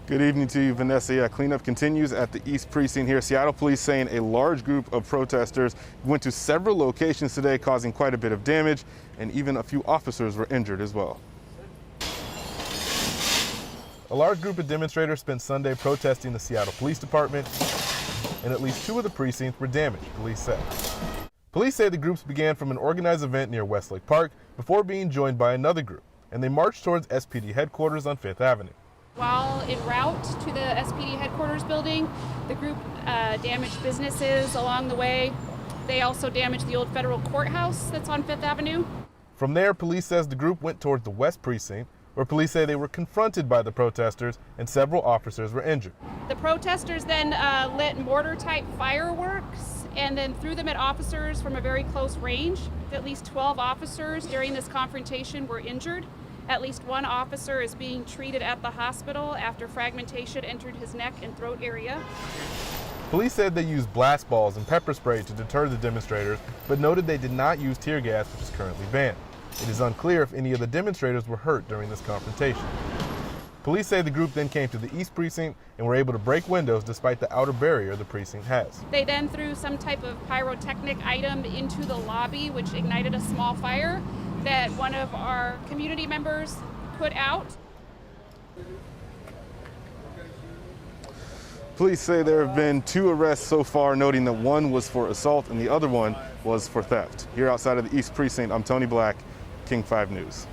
Good evening to you, Vanessa. Yeah, cleanup continues at the East Precinct here. Seattle police saying a large group of protesters went to several locations today, causing quite a bit of damage, and even a few officers were injured as well. A large group of demonstrators spent Sunday protesting the Seattle Police Department, and at least 2 of the precincts were damaged, police said. Police say the groups began from an organized event near Westlake Park before being joined by another group, and they marched towards SPD headquarters on 5th Avenue. While en route to the SPD headquarters building, the group damaged businesses along the way. They also damaged the old federal courthouse that's on 5th Avenue. From there, police says the group went towards the West Precinct, where police say they were confronted by the protesters and several officers were injured. The protesters then lit mortar-type fireworks and then threw them at officers from a very close range. At least 12 officers during this confrontation were injured. At least 1 officer is being treated at the hospital after fragmentation entered his neck and throat area. Police said they used blast balls and pepper spray to deter the demonstrators, but noted they did not use tear gas, which is currently banned. It is unclear if any of the demonstrators were hurt during this confrontation. Police say the group then came to the East Precinct and were able to break windows despite the outer barrier the precinct has. They then threw some type of pyrotechnic item into the lobby, which ignited a small fire that one of our community members put out. Police say there have been 2 arrests so far, noting that one was for assault and the other one was for theft. Here outside of the East Precinct, I'm Tony Black, King 5 News.